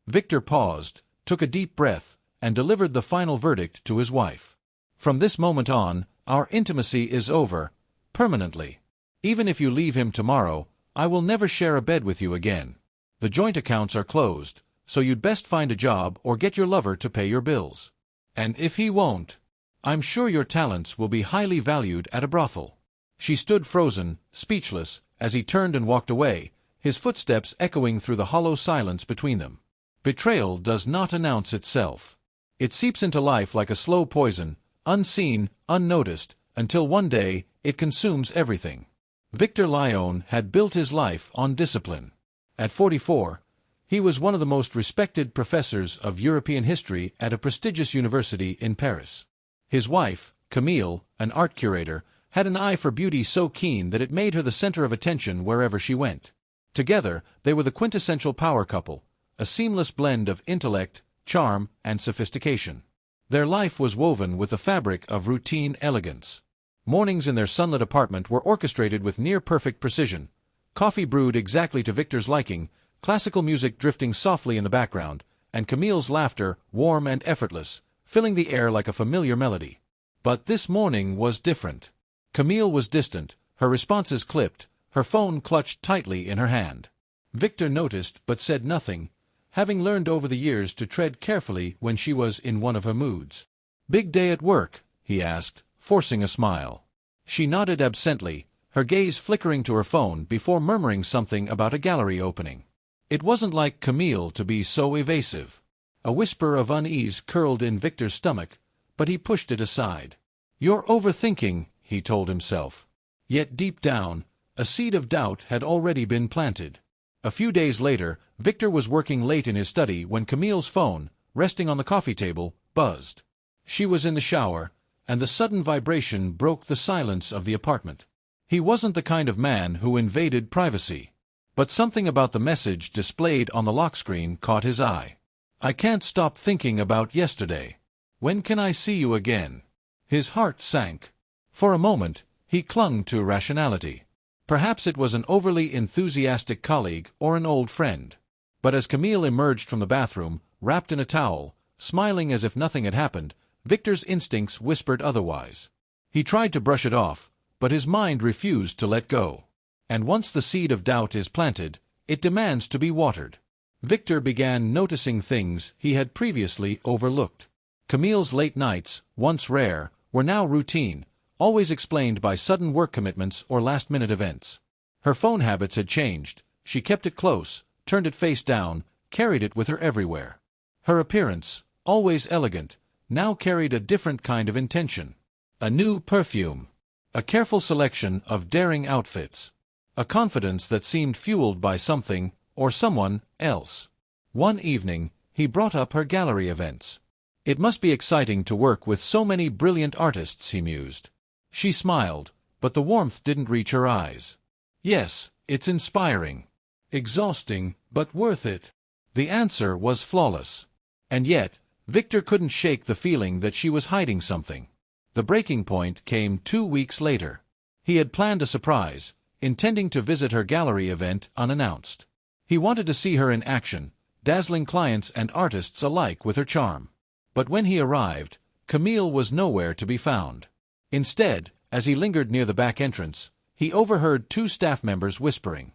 Victor paused, took a deep breath, and delivered the final verdict to his wife. "From this moment on, our intimacy is over, permanently. Even if you leave him tomorrow, I will never share a bed with you again. The joint accounts are closed, so you'd best find a job or get your lover to pay your bills. And if he won't, I'm sure your talents will be highly valued at a brothel." She stood frozen, speechless, as he turned and walked away, his footsteps echoing through the hollow silence between them. Betrayal does not announce itself. It seeps into life like a slow poison, unseen, unnoticed, until one day it consumes everything. Victor Lyon had built his life on discipline. At 44, he was one of the most respected professors of European history at a prestigious university in Paris. His wife, Camille, an art curator, had an eye for beauty so keen that it made her the center of attention wherever she went. Together, they were the quintessential power couple, a seamless blend of intellect, charm, and sophistication. Their life was woven with the fabric of routine elegance. Mornings in their sunlit apartment were orchestrated with near-perfect precision, coffee brewed exactly to Victor's liking, classical music drifting softly in the background, and Camille's laughter, warm and effortless, filling the air like a familiar melody. But this morning was different. Camille was distant, her responses clipped, her phone clutched tightly in her hand. Victor noticed but said nothing, having learned over the years to tread carefully when she was in one of her moods. "Big day at work?" he asked, forcing a smile. She nodded absently, her gaze flickering to her phone before murmuring something about a gallery opening. It wasn't like Camille to be so evasive. A whisper of unease curled in Victor's stomach, but he pushed it aside. "You're overthinking," he told himself. Yet deep down, a seed of doubt had already been planted. A few days later, Victor was working late in his study when Camille's phone, resting on the coffee table, buzzed. She was in the shower, and the sudden vibration broke the silence of the apartment. He wasn't the kind of man who invaded privacy. But something about the message displayed on the lock screen caught his eye. "I can't stop thinking about yesterday. When can I see you again?" His heart sank. For a moment, he clung to rationality. Perhaps it was an overly enthusiastic colleague or an old friend. But as Camille emerged from the bathroom, wrapped in a towel, smiling as if nothing had happened, Victor's instincts whispered otherwise. He tried to brush it off, but his mind refused to let go. And once the seed of doubt is planted, it demands to be watered. Victor began noticing things he had previously overlooked. Camille's late nights, once rare, were now routine, always explained by sudden work commitments or last-minute events. Her phone habits had changed. She kept it close, turned it face down, carried it with her everywhere. Her appearance, always elegant, now carried a different kind of intention. A new perfume. A careful selection of daring outfits. A confidence that seemed fueled by something, or someone, else. One evening, he brought up her gallery events. "It must be exciting to work with so many brilliant artists," he mused. She smiled, but the warmth didn't reach her eyes. "Yes, it's inspiring. Exhausting, but worth it." The answer was flawless. And yet, Victor couldn't shake the feeling that she was hiding something. The breaking point came 2 weeks later. He had planned a surprise, intending to visit her gallery event unannounced. He wanted to see her in action, dazzling clients and artists alike with her charm. But when he arrived, Camille was nowhere to be found. Instead, as he lingered near the back entrance, he overheard 2 staff members whispering.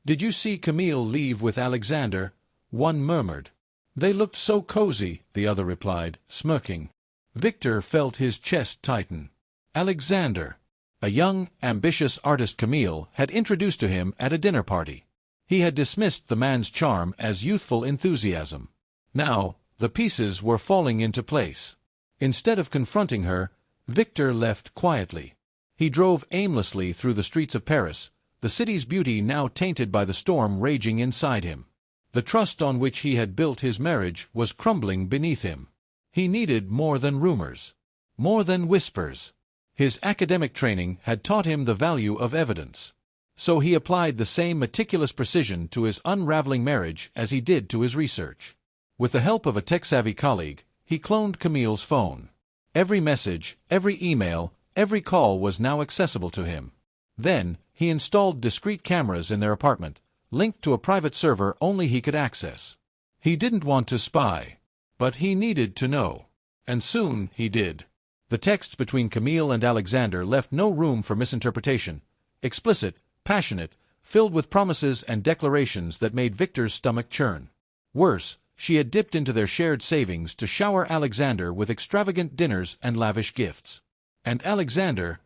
"Did you see Camille leave with Alexander?" one murmured. "They looked so cozy," the other replied, smirking. Victor felt his chest tighten. Alexander. A young, ambitious artist Camille had introduced to him at a dinner party. He had dismissed the man's charm as youthful enthusiasm. Now, the pieces were falling into place. Instead of confronting her, Victor left quietly. He drove aimlessly through the streets of Paris, the city's beauty now tainted by the storm raging inside him. The trust on which he had built his marriage was crumbling beneath him. He needed more than rumors, more than whispers. His academic training had taught him the value of evidence. So he applied the same meticulous precision to his unraveling marriage as he did to his research. With the help of a tech-savvy colleague, he cloned Camille's phone. Every message, every email, every call was now accessible to him. Then, he installed discreet cameras in their apartment, linked to a private server only he could access. He didn't want to spy, but he needed to know. And soon he did. The texts between Camille and Alexander left no room for misinterpretation. Explicit, passionate, filled with promises and declarations that made Victor's stomach churn. Worse, she had dipped into their shared savings to shower Alexander with extravagant dinners and lavish gifts. And Alexander,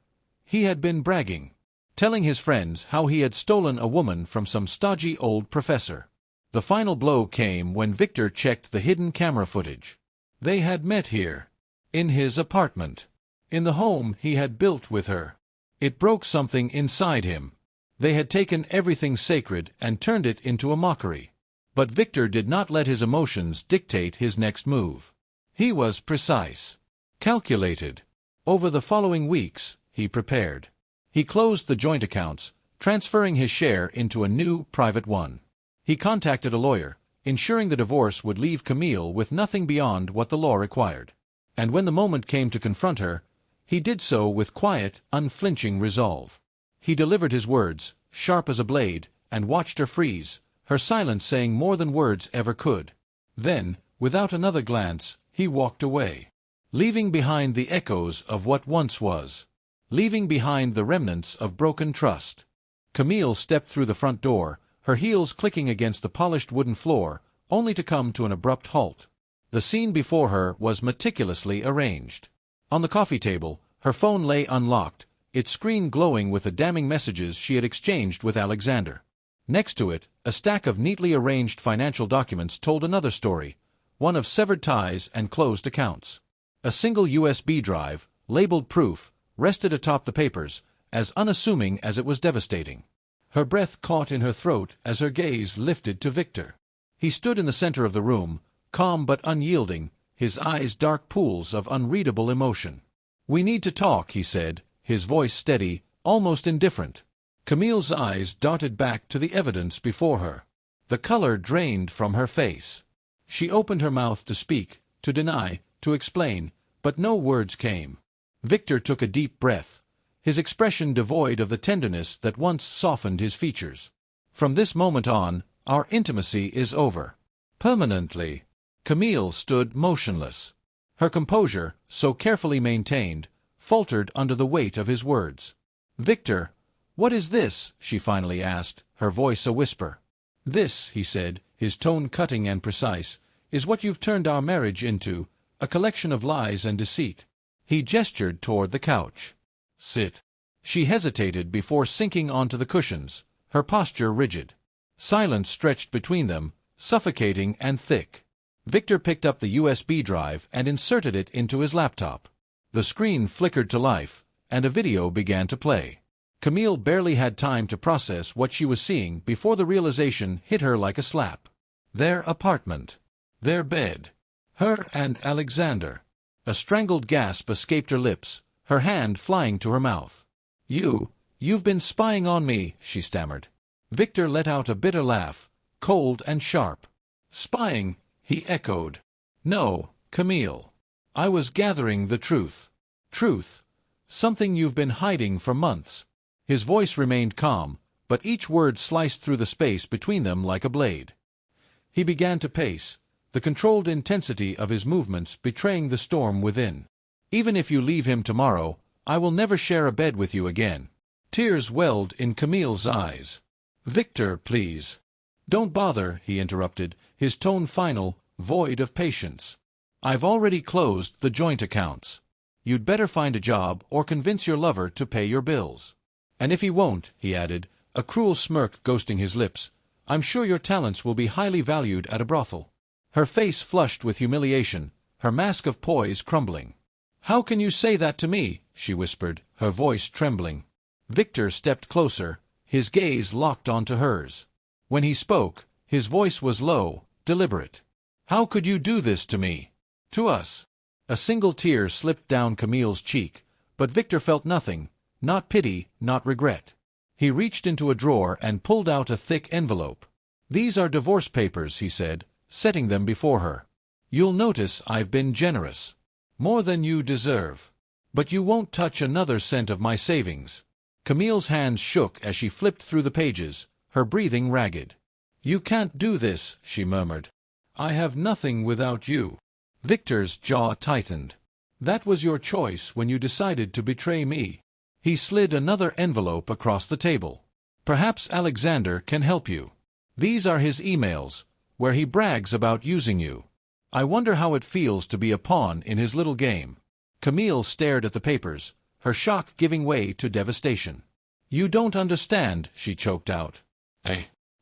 he had been bragging, telling his friends how he had stolen a woman from some stodgy old professor. The final blow came when Victor checked the hidden camera footage. They had met here, in his apartment, in the home he had built with her. It broke something inside him. They had taken everything sacred and turned it into a mockery. But Victor did not let his emotions dictate his next move. He was precise, calculated. Over the following weeks, he prepared. He closed the joint accounts, transferring his share into a new, private one. He contacted a lawyer, ensuring the divorce would leave Camille with nothing beyond what the law required. And when the moment came to confront her, he did so with quiet, unflinching resolve. He delivered his words, sharp as a blade, and watched her freeze, her silence saying more than words ever could. Then, without another glance, he walked away, leaving behind the echoes of what once was, leaving behind the remnants of broken trust. Camille stepped through the front door, her heels clicking against the polished wooden floor, only to come to an abrupt halt. The scene before her was meticulously arranged. On the coffee table, her phone lay unlocked, its screen glowing with the damning messages she had exchanged with Alexander. Next to it, a stack of neatly arranged financial documents told another story, one of severed ties and closed accounts. A single USB drive, labeled proof, rested atop the papers, as unassuming as it was devastating. Her breath caught in her throat as her gaze lifted to Victor. He stood in the center of the room, calm but unyielding, his eyes dark pools of unreadable emotion. "We need to talk," he said, his voice steady, almost indifferent. Camille's eyes darted back to the evidence before her. The color drained from her face. She opened her mouth to speak, to deny, to explain, but no words came. Victor took a deep breath, his expression devoid of the tenderness that once softened his features. "From this moment on, our intimacy is over. Permanently." Camille stood motionless. Her composure, so carefully maintained, faltered under the weight of his words. "Victor, what is this?" she finally asked, her voice a whisper. "This," he said, his tone cutting and precise, "is what you've turned our marriage into, a collection of lies and deceit." He gestured toward the couch. "Sit." She hesitated before sinking onto the cushions, her posture rigid. Silence stretched between them, suffocating and thick. Victor picked up the USB drive and inserted it into his laptop. The screen flickered to life, and a video began to play. Camille barely had time to process what she was seeing before the realization hit her like a slap. Their apartment. Their bed. Her and Alexander. A strangled gasp escaped her lips, her hand flying to her mouth. You've been spying on me," she stammered. Victor let out a bitter laugh, cold and sharp. "Spying?" he echoed. "No, Camille. I was gathering the truth." "Truth? Something you've been hiding for months." His voice remained calm, but each word sliced through the space between them like a blade. He began to pace, the controlled intensity of his movements betraying the storm within. "Even if you leave him tomorrow, I will never share a bed with you again." Tears welled in Camille's eyes. "Victor, please." "Don't bother," he interrupted, his tone final, void of patience. "I've already closed the joint accounts. You'd better find a job or convince your lover to pay your bills. And if he won't," he added, a cruel smirk ghosting his lips, "I'm sure your talents will be highly valued at a brothel." Her face flushed with humiliation, her mask of poise crumbling. "How can you say that to me?" she whispered, her voice trembling. Victor stepped closer, his gaze locked onto hers. When he spoke, his voice was low, deliberate. "How could you do this to me? To us?" A single tear slipped down Camille's cheek, but Victor felt nothing, not pity, not regret. He reached into a drawer and pulled out a thick envelope. "These are divorce papers," he said, setting them before her. "You'll notice I've been generous. More than you deserve. But you won't touch another cent of my savings." Camille's hands shook as she flipped through the pages, her breathing ragged. "You can't do this," she murmured. I have nothing without you. Victor's jaw tightened. That was your choice when you decided to betray me. He slid another envelope across the table. Perhaps Alexander can help you. These are his emails, where he brags about using you. I wonder how it feels to be a pawn in his little game. Camille stared at the papers, her shock giving way to devastation. You don't understand, she choked out.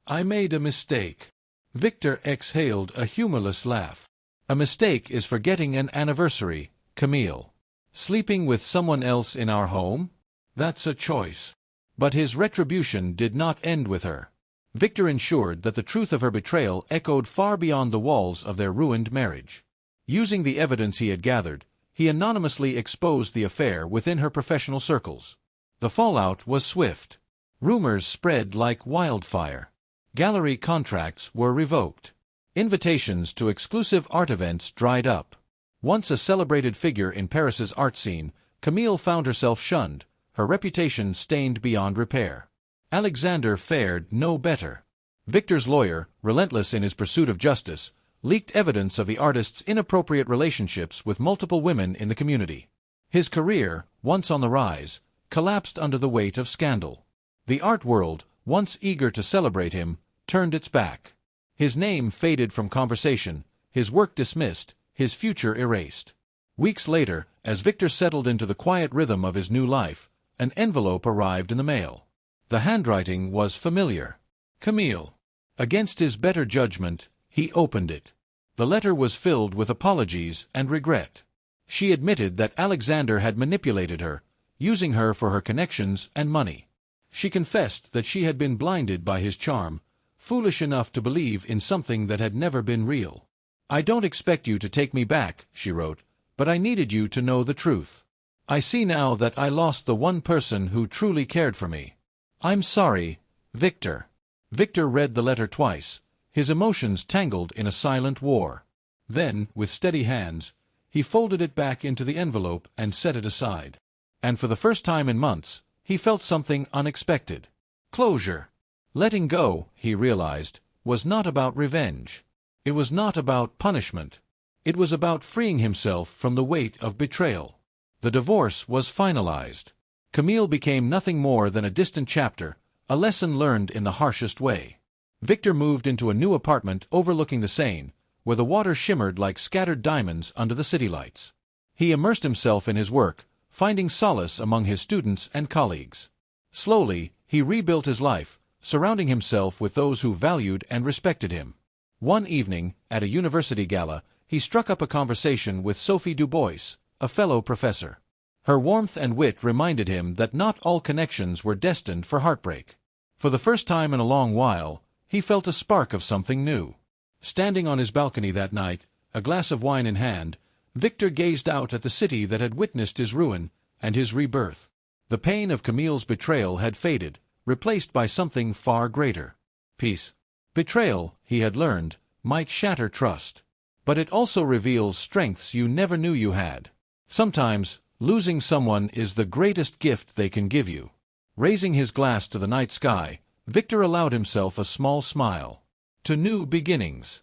I made a mistake. Victor exhaled a humorless laugh. A mistake is forgetting an anniversary, Camille. Sleeping with someone else in our home? That's a choice. But his retribution did not end with her. Victor ensured that the truth of her betrayal echoed far beyond the walls of their ruined marriage. Using the evidence he had gathered, he anonymously exposed the affair within her professional circles. The fallout was swift. Rumors spread like wildfire. Gallery contracts were revoked. Invitations to exclusive art events dried up. Once a celebrated figure in Paris's art scene, Camille found herself shunned, her reputation stained beyond repair. Alexander fared no better. Victor's lawyer, relentless in his pursuit of justice, leaked evidence of the artist's inappropriate relationships with multiple women in the community. His career, once on the rise, collapsed under the weight of scandal. The art world, once eager to celebrate him, turned its back. His name faded from conversation, his work dismissed, his future erased. Weeks later, as Victor settled into the quiet rhythm of his new life, an envelope arrived in the mail. The handwriting was familiar. Camille. Against his better judgment, he opened it. The letter was filled with apologies and regret. She admitted that Alexander had manipulated her, using her for her connections and money. She confessed that she had been blinded by his charm, foolish enough to believe in something that had never been real. I don't expect you to take me back, she wrote, but I needed you to know the truth. I see now that I lost the one person who truly cared for me. I'm sorry, Victor. Victor read the letter twice, his emotions tangled in a silent war. Then, with steady hands, he folded it back into the envelope and set it aside. And for the first time in months, he felt something unexpected. Closure. Letting go, he realized, was not about revenge. It was not about punishment. It was about freeing himself from the weight of betrayal. The divorce was finalized. Camille became nothing more than a distant chapter, a lesson learned in the harshest way. Victor moved into a new apartment overlooking the Seine, where the water shimmered like scattered diamonds under the city lights. He immersed himself in his work, finding solace among his students and colleagues. Slowly, he rebuilt his life, surrounding himself with those who valued and respected him. One evening, at a university gala, he struck up a conversation with Sophie Dubois, a fellow professor. Her warmth and wit reminded him that not all connections were destined for heartbreak. For the first time in a long while, he felt a spark of something new. Standing on his balcony that night, a glass of wine in hand, Victor gazed out at the city that had witnessed his ruin and his rebirth. The pain of Camille's betrayal had faded, replaced by something far greater. Peace. Betrayal, he had learned, might shatter trust. But it also reveals strengths you never knew you had. Sometimes, losing someone is the greatest gift they can give you. Raising his glass to the night sky, Victor allowed himself a small smile. To new beginnings.